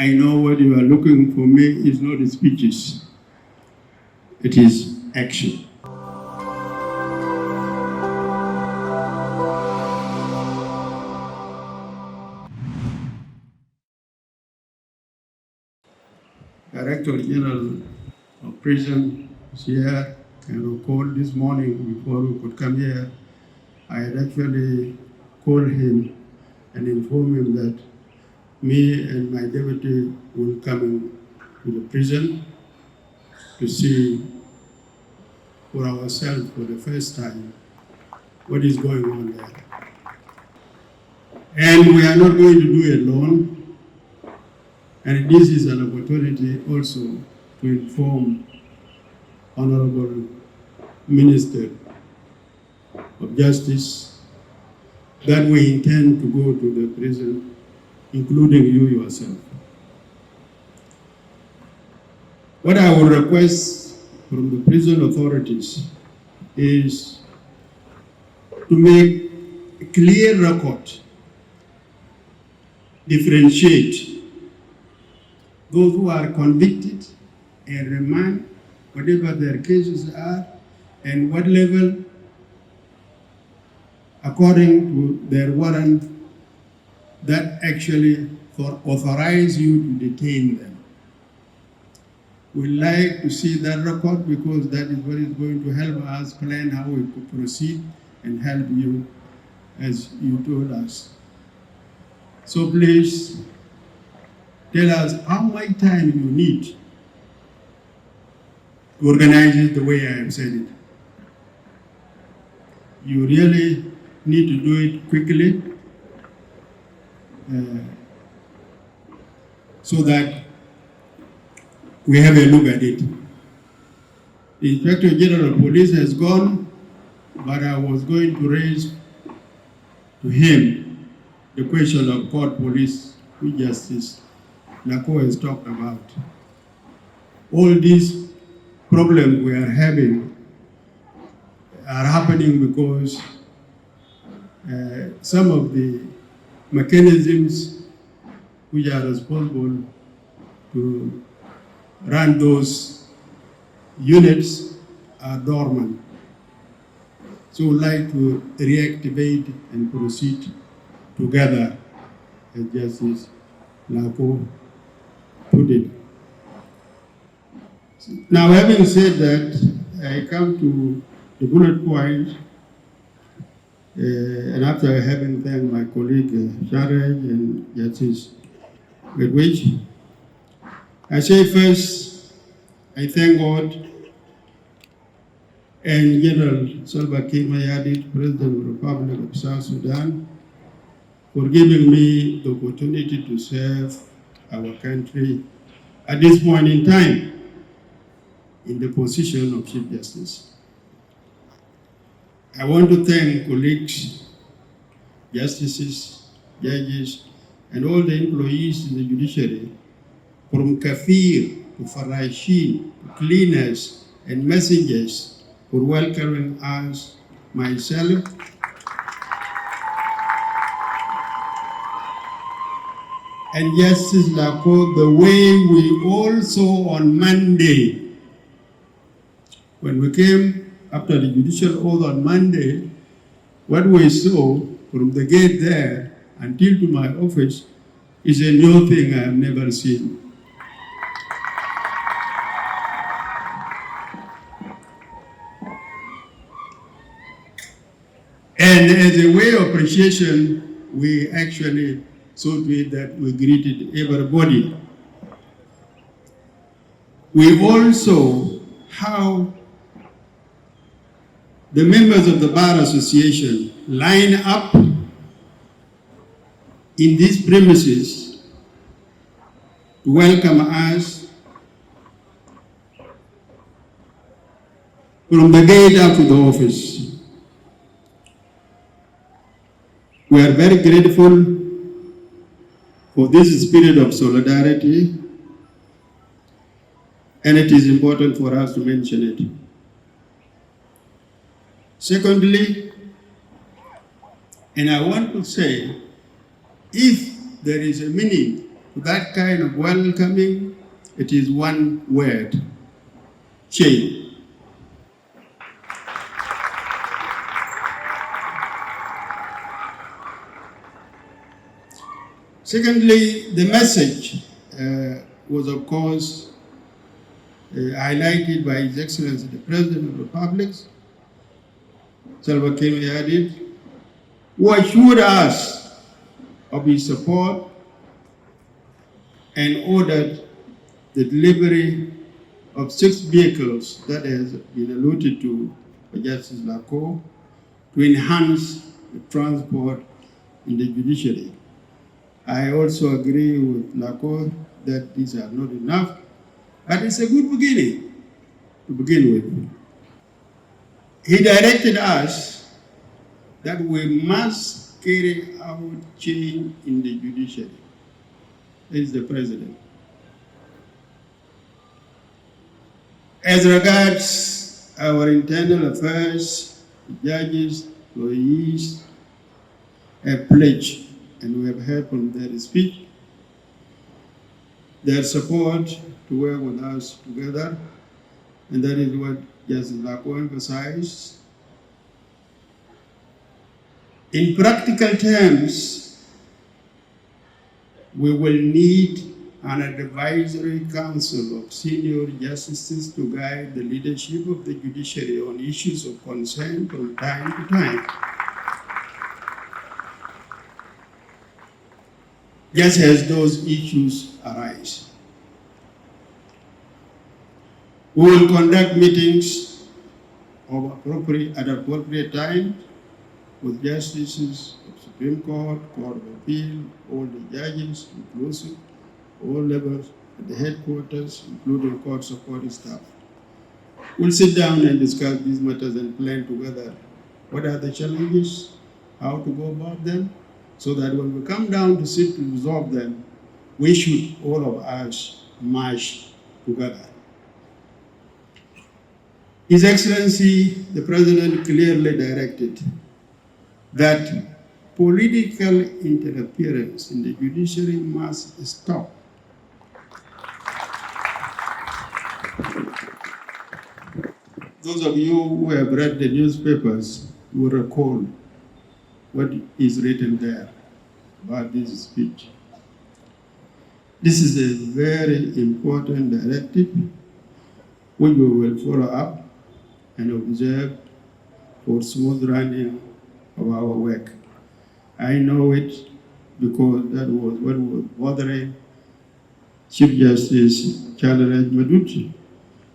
I know what you are looking for me is not speeches, it is action. Director General of Prison is here, and we called this morning before we could come here. I had actually called him and informed him that me and my deputy will come to the prison to see for ourselves for the first time what is going on there. And we are not going to do it alone. And this is an opportunity also to inform Honorable Minister of Justice that we intend to go to the prison, including you yourself. What I will request from the prison authorities is to make a clear record, differentiate those who are convicted and remand, whatever their cases are, and what level, according to their warrant, that actually authorize you to detain them. We'd like to see that record because that is what is going to help us plan how we could proceed and help you as you told us. So please, tell us how much time you need to organize it the way I have said it. You really need to do it quickly so that we have a look at it. The Inspector General of Police has gone, but I was going to raise to him the question of court police, which Justice Lako has talked about. All these problems we are having are happening because some of the mechanisms which are responsible to run those units are dormant. So we'd like to reactivate and proceed together, as Justice Lako put it. Now, having said that, I come to the bullet point, and after having thanked my colleague Sharaj and Justice Bedwich, I say first, I thank God and General Salva Kiir Mayardit, President of the Republic of South Sudan, for giving me the opportunity to serve our country at this point in time in the position of Chief Justice. I want to thank colleagues, justices, judges, and all the employees in the judiciary, from kafir to farashin, to cleaners and messengers, for welcoming us, myself, and Justice Lako, the way we also on Monday, when we came after the judicial oath on Monday, what we saw from the gate there until to my office is a new thing I have never seen. And as a way of appreciation, we actually saw to it that we greeted everybody. We also have the members of the Bar Association line up in these premises to welcome us from the gate up to the office. We are very grateful for this spirit of solidarity, and it is important for us to mention it. Secondly, and I want to say, if there is a meaning that kind of welcoming, it is one word: change. Secondly, the message was, of course, highlighted by His Excellency the President of the Republic, Salva Kiir Mayardit, who assured us of his support and ordered the delivery of 6 vehicles that has been alluded to by Justice Lako to enhance the transport in the judiciary. I also agree with Lako that these are not enough, but it's a good beginning to begin with. He directed us that we must carry out change in the judiciary. This is the President. As regards our internal affairs, judges, lawyers have pledged, and we have heard from their speech, their support to work with us together, and that is what Justice Lako emphasized. In practical terms, we will need an advisory council of senior justices to guide the leadership of the judiciary on issues of concern from time to time, just as those issues arise. We will conduct meetings at appropriate times with justices of Supreme Court, Court of Appeal, all the judges, inclusive, all levels, at the headquarters, including court supporting staff. We'll sit down and discuss these matters and plan together what are the challenges, how to go about them, so that when we come down to sit to resolve them, we should, all of us, march together. His Excellency, the President, clearly directed that political interference in the judiciary must stop. Those of you who have read the newspapers will recall what is written there about this speech. This is a very important directive which we will follow up and observe for smooth running of our work. I know it because that was what was bothering Chief Justice Charles Maduti,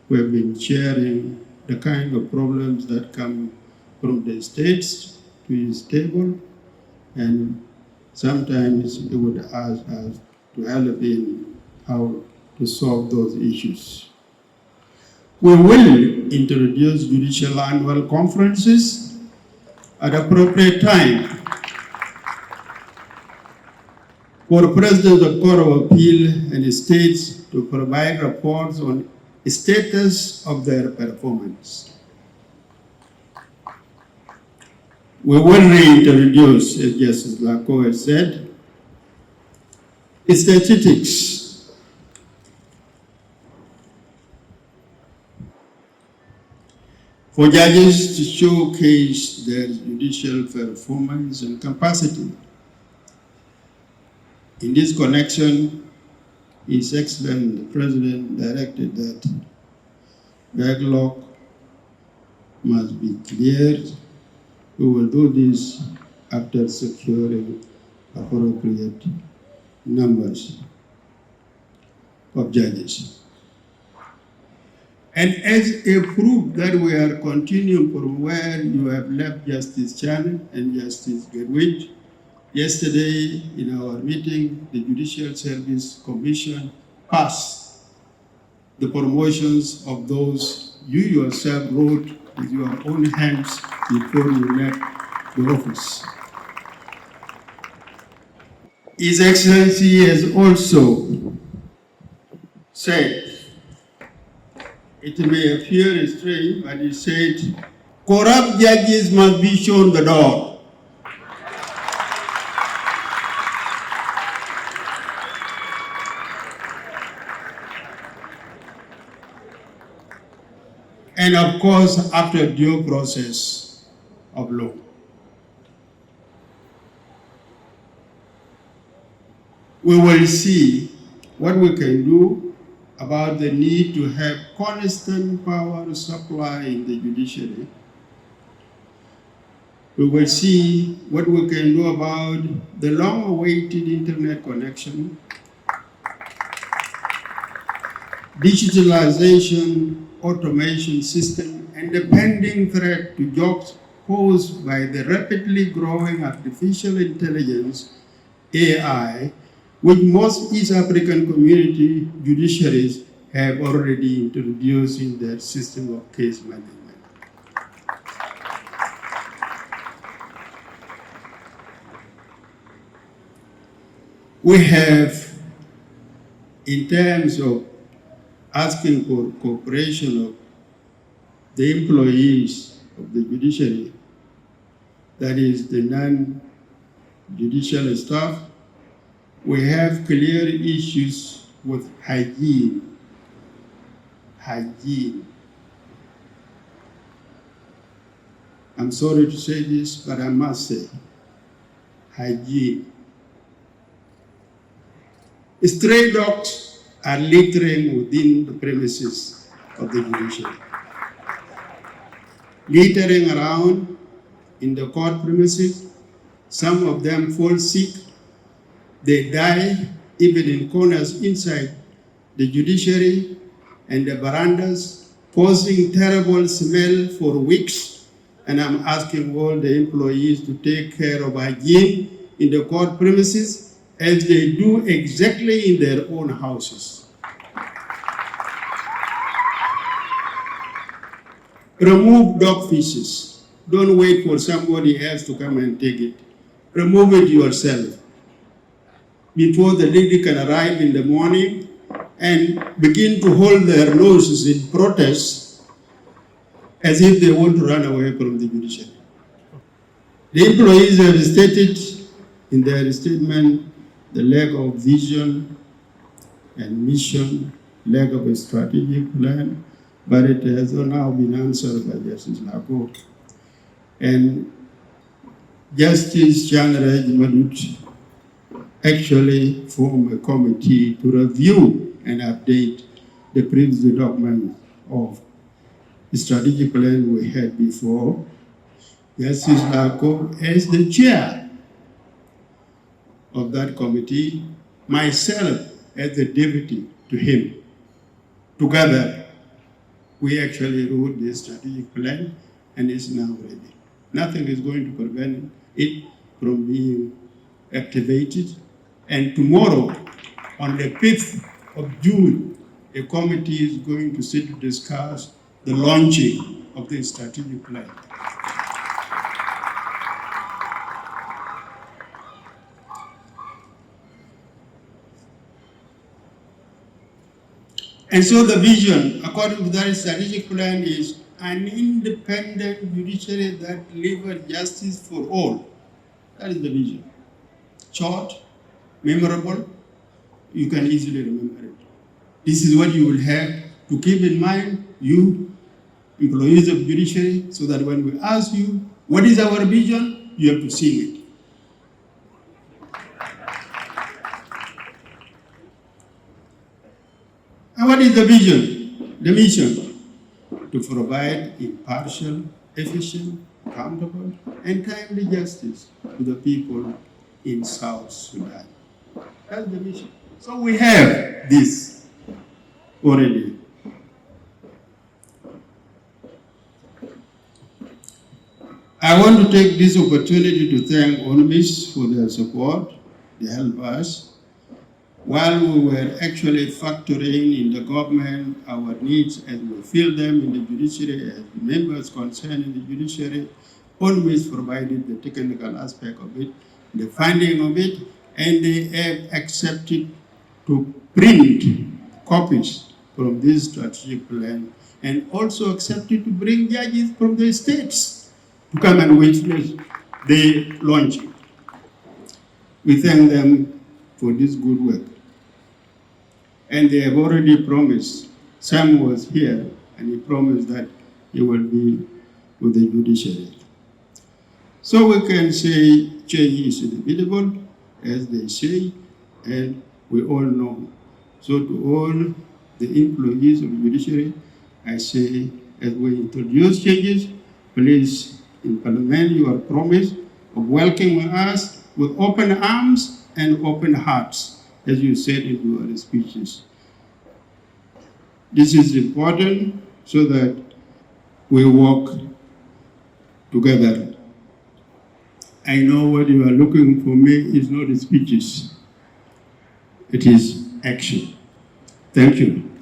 who have been sharing the kind of problems that come from the states to his table, and sometimes he would ask us to help in how to solve those issues. We will introduce judicial annual conferences at appropriate time for presidents of Court of Appeal and states to provide reports on the status of their performance. We will reintroduce, as Justice Lako has said, statistics for judges to showcase their judicial performance and capacity. In this connection, His Excellency the President directed that backlog must be cleared. We will do this after securing appropriate numbers of judges. And as a proof that we are continuing from where you have left Justice Chan and Justice Gerwich, yesterday in our meeting, the Judicial Service Commission passed the promotions of those you yourself wrote with your own hands before you left the office. His Excellency has also said, it may appear strange, but he said, corrupt judges must be shown the door. and of course, after due process of law. We will see what we can do about the need to have constant power supply in the judiciary. We will see what we can do about the long-awaited internet connection, digitalization, automation system, and the pending threat to jobs posed by the rapidly growing artificial intelligence, AI, which most East African community judiciaries have already introduced in their system of case management. We have, in terms of asking for cooperation of the employees of the judiciary, that is the non-judicial staff, we have clear issues with hygiene. Hygiene. I'm sorry to say this, but I must say, hygiene. Stray dogs are littering within the premises of the judiciary. Littering around in the court premises, some of them fall sick, they die even in corners inside the judiciary and the verandas, causing terrible smell for weeks. And I'm asking all the employees to take care of hygiene in the court premises as they do exactly in their own houses. Remove dog feces. Don't wait for somebody else to come and take it. Remove it yourself before the lady can arrive in the morning and begin to hold their noses in protest as if they want to run away from the judiciary. The employees have stated in their statement the lack of vision and mission, lack of a strategic plan, but it has now been answered by Justice Lako. And Justice Chanraj Madut actually formed a committee to review and update the previous document of the strategic plan we had before. Justice Lako, as the chair of that committee, myself as the deputy to him, together, we actually wrote this strategic plan and it's now ready. Nothing is going to prevent it from being activated. And tomorrow, on the 5th of June, a committee is going to sit to discuss the launching of the strategic plan. And so the vision, according to that strategic plan, is an independent judiciary that delivers justice for all. That is the vision. Short, memorable, you can easily remember it. This is what you will have to keep in mind, you, employees of judiciary, so that when we ask you, what is our vision, you have to sing it. And what is the vision? The mission: to provide impartial, efficient, accountable, and timely justice to the people in South Sudan. That's the mission. So we have this already. I want to take this opportunity to thank UNMISS for their support. They helped us while we were actually factoring in the government our needs as we feel them in the judiciary, as members concerned in the judiciary. UNMISS provided the technical aspect of it, the funding of it, and they have accepted to print copies from this strategic plan, and also accepted to bring judges from the states to come and witness the launching. We thank them for this good work. And they have already promised, Sam was here, and he promised that it will be with the judiciary. So we can say change is inevitable, as they say, and we all know. So to all the employees of the judiciary, I say, as we introduce changes, please implement your promise of welcoming us with open arms and open hearts, as you said in your speeches. This is important so that we work together. I know what you are looking for me is not speeches, it is action. Thank you.